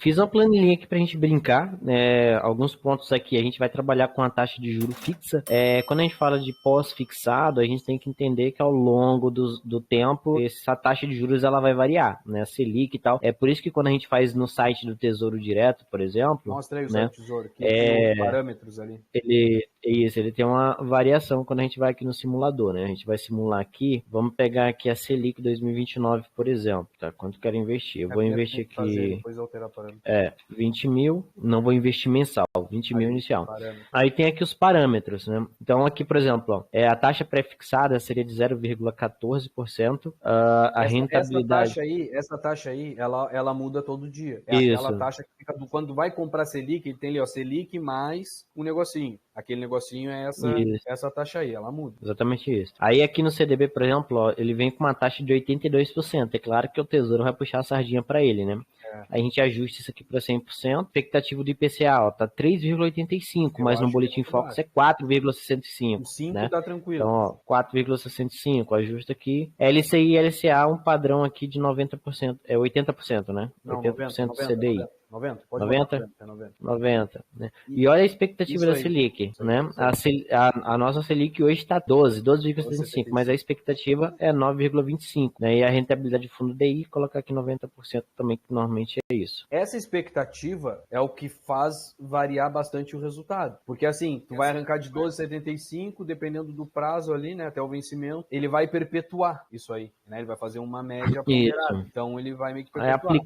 Fiz uma planilha aqui pra gente brincar, né? Alguns pontos aqui, a gente vai trabalhar com a taxa de juro fixa. Quando a gente fala de pós-fixado, a gente tem que entender que ao longo do tempo, essa taxa de juros ela vai variar, né? A Selic e tal. É por isso que quando a gente faz no site do Tesouro Direto, por exemplo, Mostra aí o né? site do Tesouro, que tem os parâmetros ali. Ele tem uma variação quando a gente vai aqui no simulador, né? A gente vai simular aqui, vamos pegar aqui a Selic 2029, por exemplo, tá? Quanto eu quero investir? Eu vou investir aqui... Depois alterar parâmetro. 20 mil, não vou investir mensal, 20 mil inicial. Parâmetro. Aí tem aqui os parâmetros, né? Então aqui, por exemplo, ó, a taxa pré-fixada seria de 0,14%, a rentabilidade... Essa taxa aí, ela muda todo dia. É Isso. aquela taxa que fica quando vai comprar Selic, ele tem ali, ó, Selic mais um negocinho. Aquele negocinho é essa taxa aí, ela muda. Exatamente isso. Aí aqui no CDB, por exemplo, ó, ele vem com uma taxa de 82%. É claro que o Tesouro vai puxar a sardinha para ele, né? A gente ajusta isso aqui para 100%. Expectativa do IPCA, ó, tá 3,85, mas no Boletim Focus é 4,65. O 5 né? tá tranquilo. Então, ó, 4,65, ajusta aqui. LCI e LCA, um padrão aqui de 90%, 80%, né? Não, 80% 90, do CDI. 90, pode 90? botar 90. 90, né? E olha a expectativa da aí. Selic, né? A nossa Selic hoje está 12,75, mas a expectativa é 9,25, né? E a rentabilidade de fundo DI, colocar aqui 90% também, que normalmente é isso. Essa expectativa é o que faz variar bastante o resultado. Porque assim, tu vai arrancar de 12,75, dependendo do prazo ali, né, até o vencimento, ele vai perpetuar isso aí, né? Ele vai fazer uma média ponderada. Então ele vai meio que perpetuar.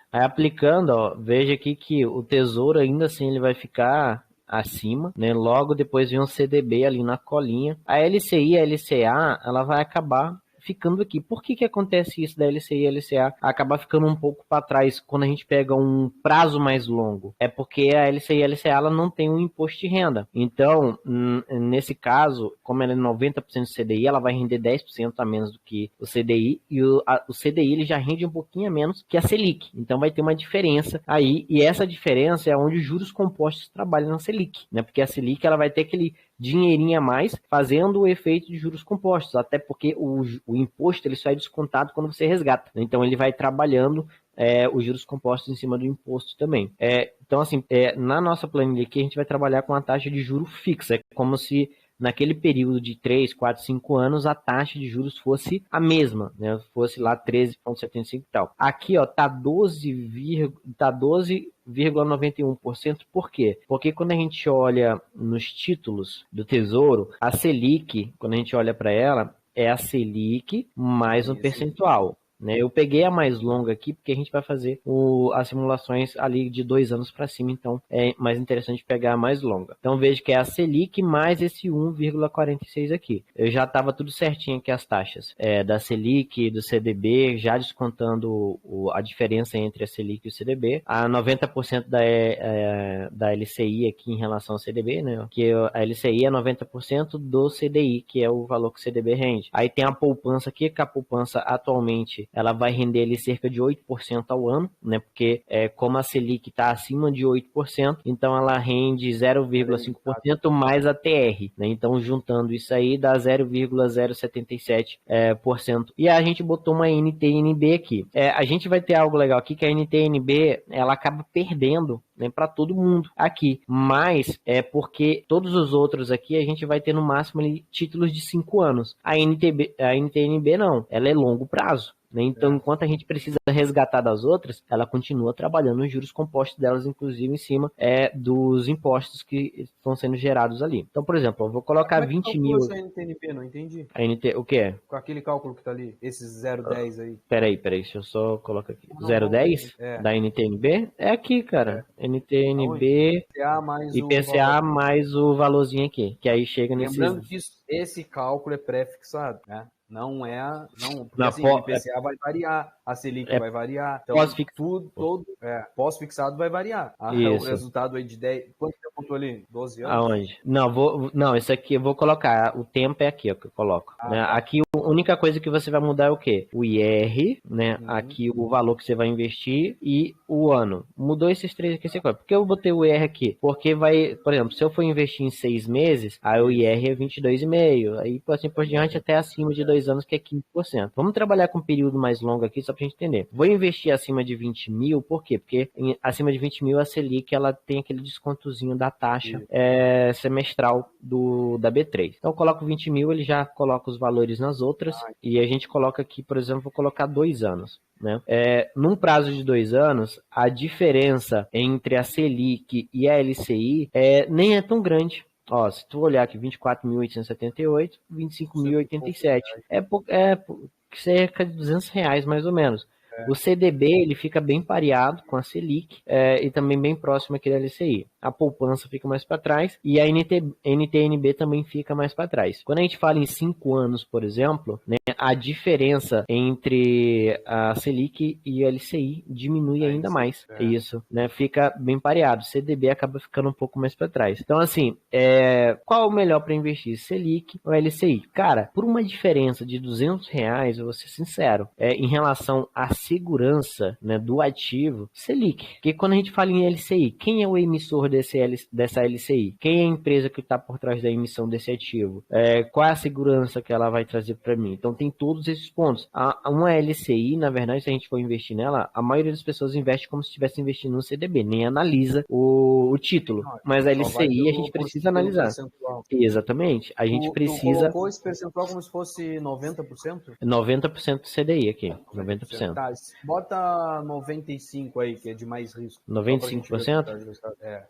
Aí aplicando, ó, veja aqui que o Tesouro ainda assim ele vai ficar acima, né? Logo depois vem um CDB ali na colinha. A LCI e a LCA, ela vai acabar ficando aqui. Por que acontece isso da LCI e LCA acabar ficando um pouco para trás quando a gente pega um prazo mais longo? É porque a LCI e a LCA ela não tem um imposto de renda. Então, nesse caso, como ela é 90% do CDI, ela vai render 10% a menos do que o CDI, e o CDI ele já rende um pouquinho a menos que a Selic. Então vai ter uma diferença aí, e essa diferença é onde os juros compostos trabalham na Selic, né? Porque a Selic ela vai ter aquele dinheirinho a mais, fazendo o efeito de juros compostos, até porque o imposto ele só é descontado quando você resgata. Então ele vai trabalhando os juros compostos em cima do imposto também. Então assim, na nossa planilha aqui a gente vai trabalhar com a taxa de juro fixa, é como se naquele período de 3, 4, 5 anos, a taxa de juros fosse a mesma, né? Fosse lá 13,75 e tal. Aqui, ó, tá 12,91%. Por quê? Porque quando a gente olha nos títulos do Tesouro, a Selic, quando a gente olha para ela, é a Selic mais um percentual. Né? Eu peguei a mais longa aqui porque a gente vai fazer as simulações ali de 2 anos para cima, então é mais interessante pegar a mais longa. Então veja que é a Selic mais esse 1,46 aqui. Eu já estava tudo certinho aqui as taxas da Selic, do CDB, já descontando a diferença entre a Selic e o CDB. A 90% da LCI aqui em relação ao CDB, né? Que a LCI é 90% do CDI, que é o valor que o CDB rende. Aí tem a poupança aqui, que a poupança atualmente ela vai render ali cerca de 8% ao ano, né? Porque como a Selic está acima de 8%, então ela rende 0,5% mais a TR, né? Então juntando isso aí dá 0,077%. E a gente botou uma NTNB aqui. A gente vai ter algo legal aqui, que a NTNB ela acaba perdendo, né, para todo mundo aqui, mas é porque todos os outros aqui a gente vai ter no máximo ali, títulos de 5 anos. A NTNB não, ela é longo prazo. Né? Então, enquanto a gente precisa resgatar das outras, ela continua trabalhando os juros compostos delas, inclusive em cima dos impostos que estão sendo gerados ali. Então, por exemplo, eu vou colocar 20 mil. Essa NTNB, não entendi. O que é? Com aquele cálculo que tá ali, esses 0,10 aí. Peraí, deixa eu só colocar aqui. 0,10 da NTNB? É aqui, cara. NTNB IPCA mais o valorzinho aqui, que aí chega nesse... Lembrando que esse cálculo é pré-fixado, né? Não porque assim, o IPCA vai variar, a Selic vai variar, então pós-fixado vai variar. O resultado aí de 10, quanto tempo botou ali? 12 anos? Aonde? Não, isso aqui eu vou colocar, o tempo é aqui, ó, que eu coloco. Né? Tá. Aqui a única coisa que você vai mudar é o quê? O IR, né? Aqui o valor que você vai investir e o ano. Mudou esses três aqui, por que eu botei o IR aqui? Porque vai, por exemplo, se eu for investir em 6 meses, aí o IR é 22,5, aí assim por diante até acima de 2 2 anos, que é 15%. Vamos trabalhar com um período mais longo aqui, só para a gente entender. Vou investir acima de 20 mil, por quê? Porque acima de 20 mil a Selic ela tem aquele descontozinho da taxa semestral da B3. Então eu coloco 20 mil, ele já coloca os valores nas outras, e a gente coloca aqui, por exemplo, vou colocar 2 anos. Né? Num prazo de 2 anos, a diferença entre a Selic e a LCI nem é tão grande. Ó, se tu olhar aqui, 24.878, 25.087. É cerca de R$ 200 mais ou menos. O CDB ele fica bem pareado com a Selic e também bem próximo aqui da LCI. A poupança fica mais para trás e a NTNB também fica mais para trás. Quando a gente fala em 5 anos, por exemplo, né, a diferença entre a Selic e a LCI diminui ainda mais. Isso, né? Fica bem pareado. O CDB acaba ficando um pouco mais para trás. Então, assim, qual o melhor para investir? Selic ou LCI? Cara, por uma diferença de R$ 200, eu vou ser sincero, em relação à segurança, né, do ativo, Selic. Porque quando a gente fala em LCI, quem é o emissor dessa LCI? Quem é a empresa que está por trás da emissão desse ativo? Qual é a segurança que ela vai trazer para mim? Então tem todos esses pontos. Uma LCI, na verdade, se a gente for investir nela, a maioria das pessoas investe como se estivesse investindo no CDB, nem analisa o título. Mas a LCI a gente precisa analisar. Exatamente. A gente precisa... Tu colocou esse percentual como se fosse 90%? 90% do CDI aqui. 90%. Tá, bota 95 aí, que é de mais risco. 95%?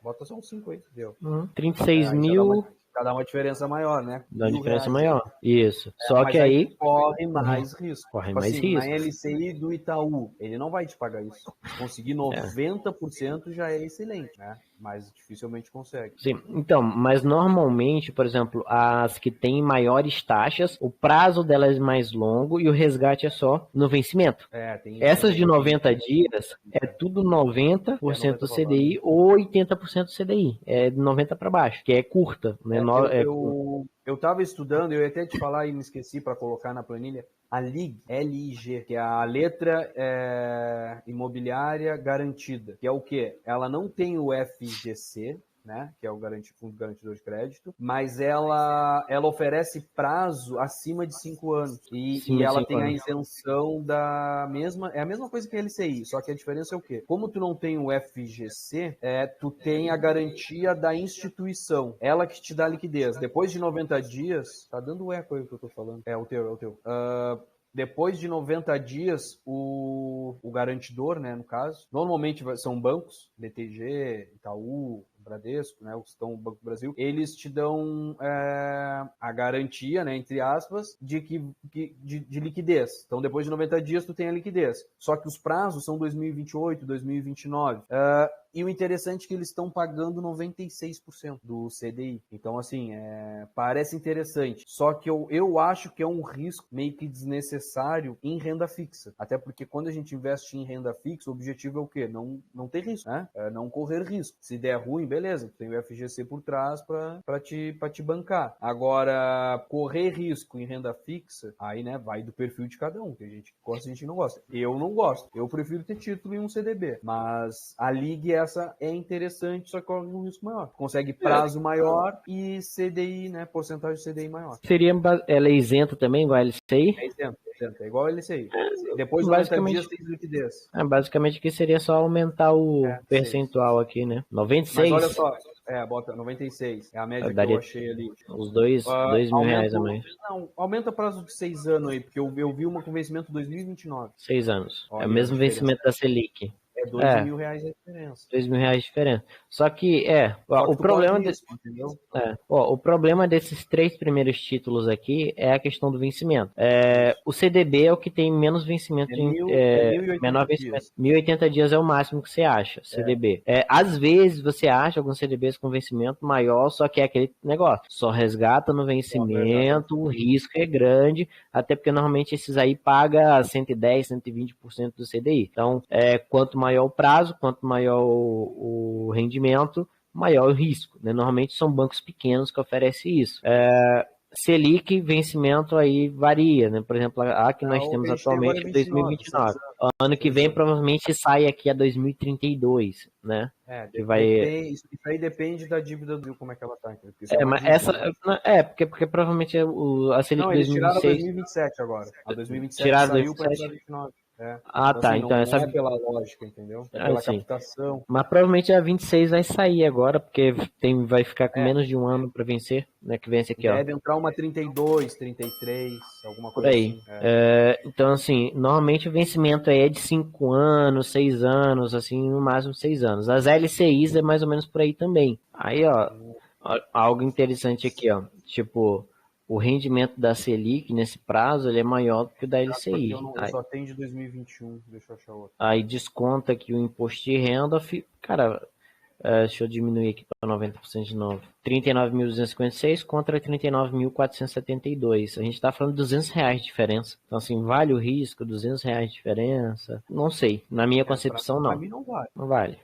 Bota só um 5 aí, deu. 36 mil... Dá uma diferença maior, né? Dá uma diferença maior. Isso. Só que aí corre mais risco. Corre Tipo mais assim, risco. na LCI do Itaú, ele não vai te pagar isso. Conseguir 90% já é excelente, né? Mas dificilmente consegue. Sim, então, mas normalmente, por exemplo, as que têm maiores taxas, o prazo delas é mais longo e o resgate é só no vencimento. Tem Essas de 90 dias é tudo 90% do CDI ou 80% do CDI. É de 90 para baixo, que é curta, né? Eu estava estudando, eu ia até te falar e me esqueci para colocar na planilha, a LIG, L-I-G, que é a letra imobiliária garantida, que é o quê? Ela não tem o FGC, né, que é o Fundo Garantidor de Crédito, mas ela oferece prazo acima de 5 anos. E ela tem a isenção é a mesma coisa que a LCI, só que a diferença é o quê? Como tu não tem o FGC, tu tem a garantia da instituição, ela que te dá liquidez. Depois de 90 dias, tá dando eco aí o que eu tô falando. É o teu. Depois de 90 dias, o garantidor, né, no caso, normalmente são bancos, BTG, Itaú, Bradesco, né, os que estão no Banco do Brasil, eles te dão a garantia, né, entre aspas, de liquidez. Então, depois de 90 dias, tu tem a liquidez. Só que os prazos são 2028, 2029. E o interessante é que eles estão pagando 96% do CDI. Então, assim, parece interessante. Só que eu acho que é um risco meio que desnecessário em renda fixa. Até porque quando a gente investe em renda fixa, o objetivo é o quê? Não ter risco, né? Não correr risco. Se der ruim, beleza, tem o FGC por trás para te bancar. Agora, correr risco em renda fixa, aí, né, vai do perfil de cada um. Tem gente que gosta e gente que não gosta. Eu não gosto. Eu prefiro ter título em um CDB. Mas a LIG essa é interessante, só que corre um risco maior. Consegue prazo maior e CDI, né, porcentagem de CDI maior. Ela é isenta também, igual a LCI? É isenta. É igual a LCI. Depois de 90 dias tem liquidez. Basicamente aqui seria só aumentar o percentual aqui, né? 96? Mas olha só, bota 96. É a média que eu achei ali. Os R$ 2.000 a mais. Não, aumenta o prazo de 6 anos aí, porque eu vi uma com vencimento 2029. 6 anos. Olha, é o mesmo vencimento da Selic. É R$2.000 a diferença. R$2.000 de diferença. Só que o problema o problema desses 3 primeiros títulos aqui é a questão do vencimento. O CDB é o que tem menos vencimento, menor vencimento. 1.080 dias é o máximo que você acha, CDB. Às vezes você acha alguns CDBs com vencimento maior, só que é aquele negócio, só resgata no vencimento, o risco é grande, até porque normalmente esses aí paga 110, 120% do CDI. Então, quanto maior o prazo, quanto maior o rendimento, maior o risco, né? Normalmente são bancos pequenos que oferecem isso. Selic, vencimento aí varia, né? Por exemplo, a que nós temos atualmente é 2029. ano que vem provavelmente sai aqui a 2032, né? Que vai... Isso aí depende da dívida do como é que ela tá. Mas essa... porque provavelmente a Selic não, eles tiraram 2026... 2027 agora. A 2027 tiraram saiu para 2027? 2029. Ah, então, tá. assim, Então não essa... é pela lógica, entendeu? É pela captação. Mas provavelmente a 26 vai sair agora, porque vai ficar com menos de um ano para vencer, né? Que vence aqui, Deve entrar uma 32, 33, alguma por coisa aí. assim. Então, assim, normalmente o vencimento aí é de 5 anos, 6 anos, assim, no máximo 6 anos. As LCIs é mais ou menos por aí também. Aí, ó, algo interessante aqui, ó. Tipo, o rendimento da Selic nesse prazo ele é maior do que o da LCI. Eu só tenho de 2021, deixa eu achar outro. Aí desconta que o imposto de renda, cara, deixa eu diminuir aqui para 90% de novo. 39.256 contra 39.472. A gente está falando de R$200 de diferença. Então, assim, vale o risco? R$200 de diferença? Não sei. Na minha concepção, não. Para mim não vale. Não vale.